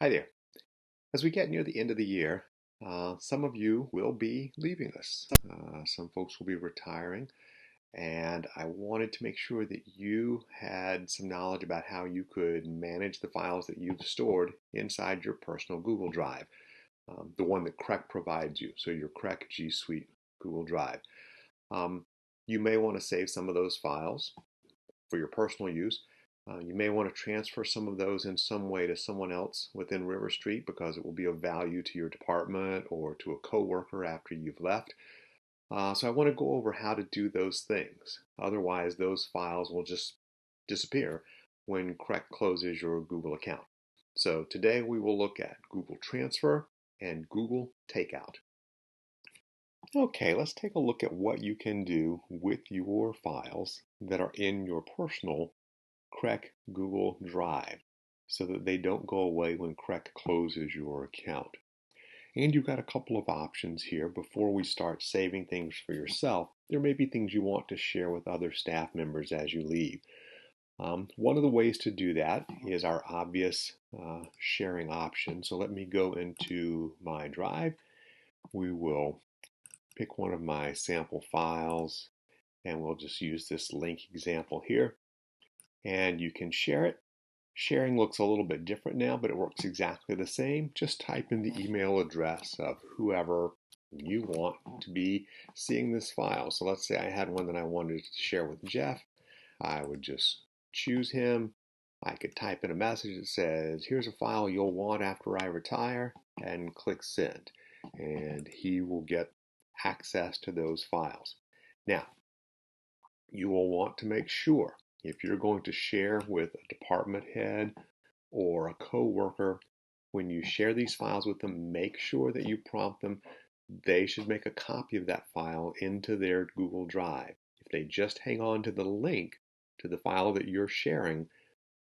Hi there. As we get near the end of the year, some of you will be leaving us. Some folks will be retiring, and I wanted to make sure that you had some knowledge about how you could manage the files that you've stored inside your personal Google Drive, the one that CREC provides you, so your CREC G Suite Google Drive. Um, you may want to save some of those files for your personal use. You may want to transfer some of those in some way to someone else within River Street because it will be of value to your department or to a coworker after you've left. So I want to go over how to do those things. Otherwise, those files will just disappear when CREC closes your Google account. So today we will look at Google Transfer and Google Takeout. Okay, let's take a look at what you can do with your files that are in your personal CREC Google Drive so that they don't go away when CREC closes your account. And you've got a couple of options here before we start saving things for yourself. There may be things you want to share with other staff members as you leave. One of the ways to do that is our obvious sharing option. So let me go into my drive. We will pick one of my sample files and we'll just use this link example here. And you can share it. Sharing looks a little bit different now, but it works exactly the same. Just type in the email address of whoever you want to be seeing this file. So let's say I had one that I wanted to share with Jeff. I would just choose him. I could type in a message that says, here's a file you'll want after I retire, and click send. And he will get access to those files. Now, you will want to make sure if you're going to share with a department head or a coworker, when you share these files with them, make sure that you prompt them. They should make a copy of that file into their Google Drive. If they just hang on to the link to the file that you're sharing,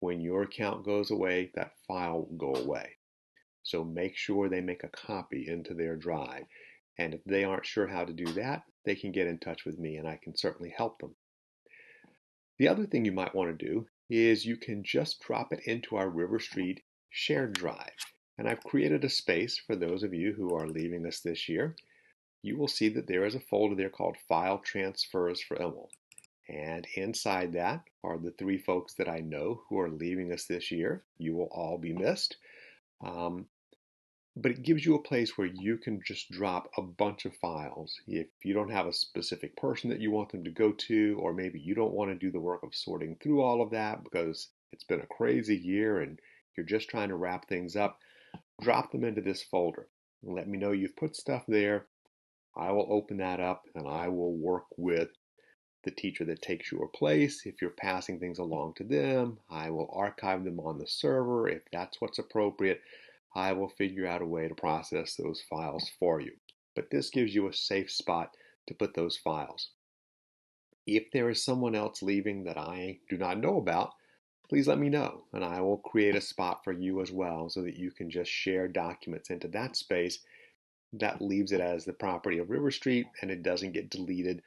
when your account goes away, that file will go away. So make sure they make a copy into their drive. And if they aren't sure how to do that, they can get in touch with me and I can certainly help them. The other thing you might want to do is you can just drop it into our River Street shared drive. And I've created a space for those of you who are leaving us this year. You will see that there is a folder there called File Transfers for Emil. And inside that are the three folks that I know who are leaving us this year. You will all be missed. But it gives you a place where you can just drop a bunch of files. If you don't have a specific person that you want them to go to, or maybe you don't want to do the work of sorting through all of that because it's been a crazy year and you're just trying to wrap things up, drop them into this folder. And let me know you've put stuff there. I will open that up and I will work with the teacher that takes your place. If you're passing things along to them, I will archive them on the server if that's what's appropriate. I will figure out a way to process those files for you. But this gives you a safe spot to put those files. If there is someone else leaving that I do not know about, please let me know and I will create a spot for you as well so that you can just share documents into that space. That leaves it as the property of River Street and it doesn't get deleted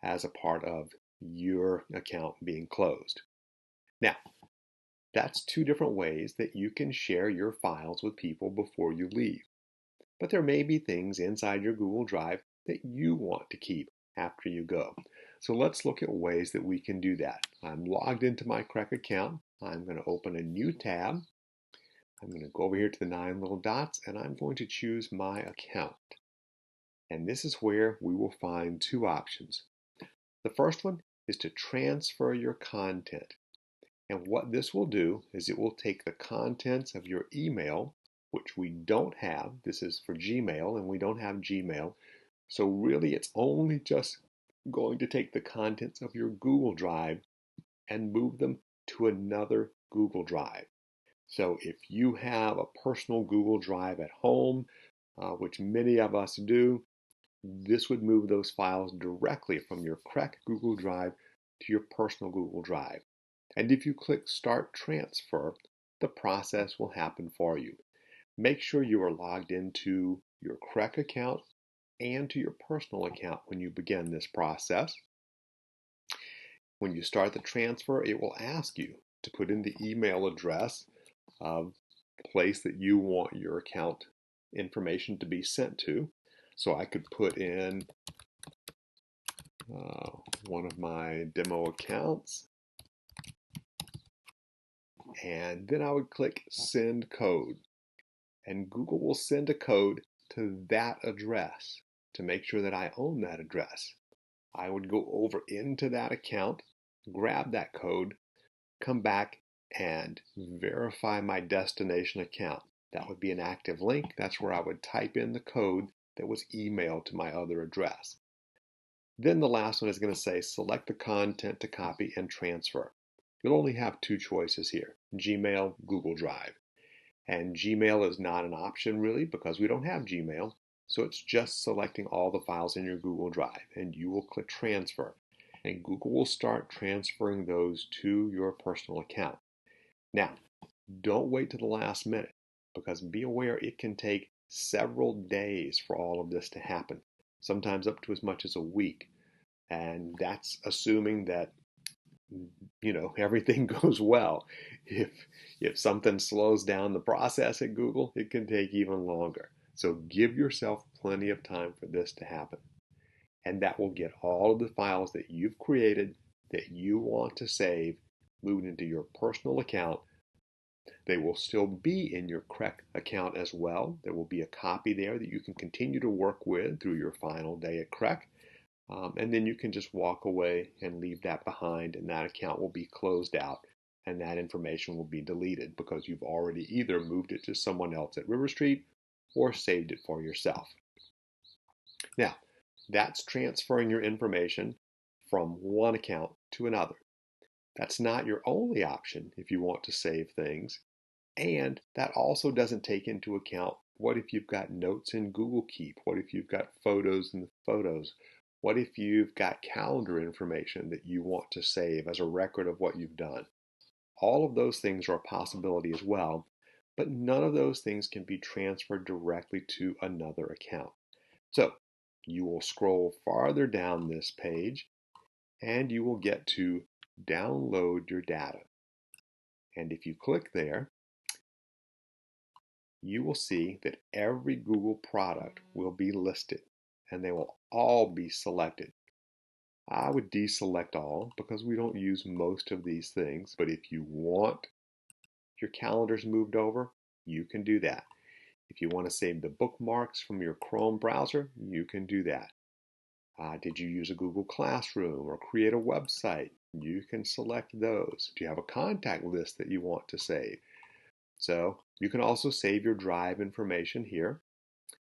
as a part of your account being closed. Now, that's two different ways that you can share your files with people before you leave. But there may be things inside your Google Drive that you want to keep after you go. So let's look at ways that we can do that. I'm logged into my CREC account. I'm going to open a new tab. I'm going to go over here to the 9 little dots and I'm going to choose my account. And this is where we will find two options. The first one is to transfer your content. And what this will do is it will take the contents of your email, which we don't have. This is for Gmail, and we don't have Gmail. So really, it's only just going to take the contents of your Google Drive and move them to another Google Drive. So if you have a personal Google Drive at home, which many of us do, this would move those files directly from your CREC Google Drive to your personal Google Drive. And if you click Start Transfer, the process will happen for you. Make sure you are logged into your CREC account and to your personal account when you begin this process. When you start the transfer, it will ask you to put in the email address of place that you want your account information to be sent to. So I could put in one of my demo accounts, and then I would click send code, and Google will send a code to that address to make sure that I own that address. I would go over into that account, grab that code, come back and verify my destination account. That would be an active link. That's where I would type in the code that was emailed to my other address. Then the last one is going to say select the content to copy and transfer. You'll only have two choices here, Gmail, Google Drive. And Gmail is not an option really because we don't have Gmail. So it's just selecting all the files in your Google Drive, and you will click transfer. And Google will start transferring those to your personal account. Now, don't wait to the last minute because be aware it can take several days for all of this to happen, sometimes up to as much as a week. And that's assuming that everything goes well. If something slows down the process at Google, it can take even longer. So give yourself plenty of time for this to happen. And that will get all of the files that you've created that you want to save moved into your personal account. They will still be in your CREC account as well. There will be a copy there that you can continue to work with through your final day at CREC. And then you can just walk away and leave that behind, and that account will be closed out, and that information will be deleted because you've already either moved it to someone else at River Street or saved it for yourself. Now, that's transferring your information from one account to another. That's not your only option if you want to save things, and that also doesn't take into account what if you've got notes in Google Keep, what if you've got photos in the Photos, what if you've got calendar information that you want to save as a record of what you've done. All of those things are a possibility as well, but none of those things can be transferred directly to another account. So you will scroll farther down this page and you will get to download your data. And if you click there, you will see that every Google product will be listed and they will all be selected. I would deselect all because we don't use most of these things, but if you want your calendars moved over, you can do that. If you want to save the bookmarks from your Chrome browser, you can do that. Did you use a Google Classroom or create a website? You can select those. Do you have a contact list that you want to save? So you can also save your drive information here,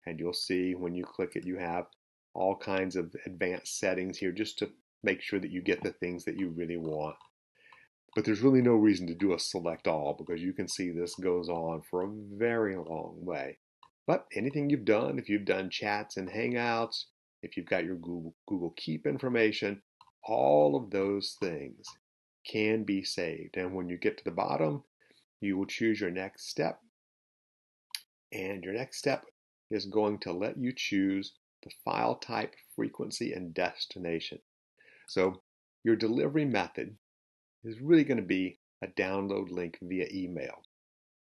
and you'll see when you click it, you have all kinds of advanced settings here just to make sure that you get the things that you really want. But there's really no reason to do a select all because you can see this goes on for a very long way. But anything you've done, if you've done chats and hangouts, if you've got your Google Keep information, all of those things can be saved. And when you get to the bottom, you will choose your next step. And your next step is going to let you choose the file type, frequency, and destination. So your delivery method is really going to be a download link via email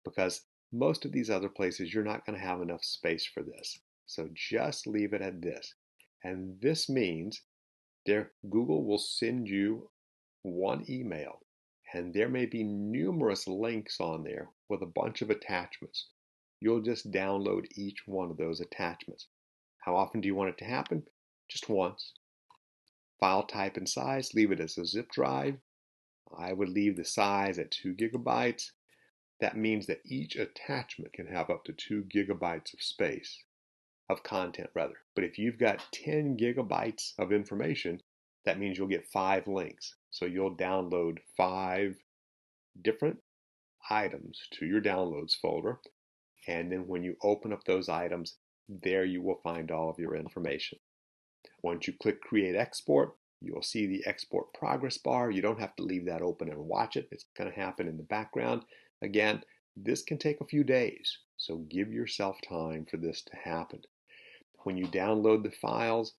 because most of these other places you're not going to have enough space for this. So just leave it at this. And this means Google will send you one email and there may be numerous links on there with a bunch of attachments. You'll just download each one of those attachments. How often do you want it to happen? Just once. File type and size, leave it as a zip drive. I would leave the size at 2 gigabytes. That means that each attachment can have up to 2 gigabytes of space, of content rather. But if you've got 10 gigabytes of information, that means you'll get 5 links. So you'll download 5 different items to your downloads folder. And then when you open up those items, there you will find all of your information. Once you click Create Export, you will see the export progress bar. You don't have to leave that open and watch it. It's going to happen in the background. Again, this can take a few days, so give yourself time for this to happen. When you download the files,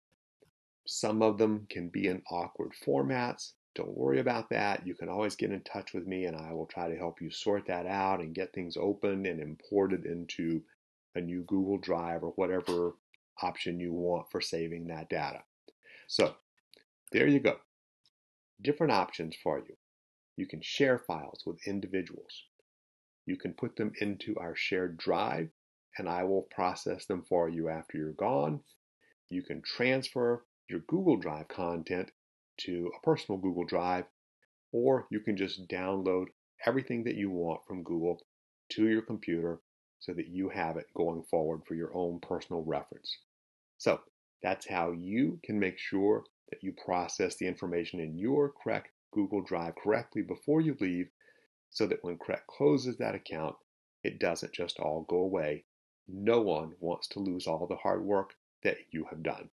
some of them can be in awkward formats. don't worry about that. You can always get in touch with me and I will try to help you sort that out and get things opened and imported into a new Google Drive or whatever option you want for saving that data. So there you go. Different options for you. You can share files with individuals. You can put them into our shared drive and I will process them for you after you're gone. You can transfer your Google Drive content to a personal Google Drive, or you can just download everything that you want from Google to your computer so that you have it going forward for your own personal reference. So that's how you can make sure that you process the information in your correct Google Drive correctly before you leave, so that when Craig closes that account, it doesn't just all go away. No one wants to lose all the hard work that you have done.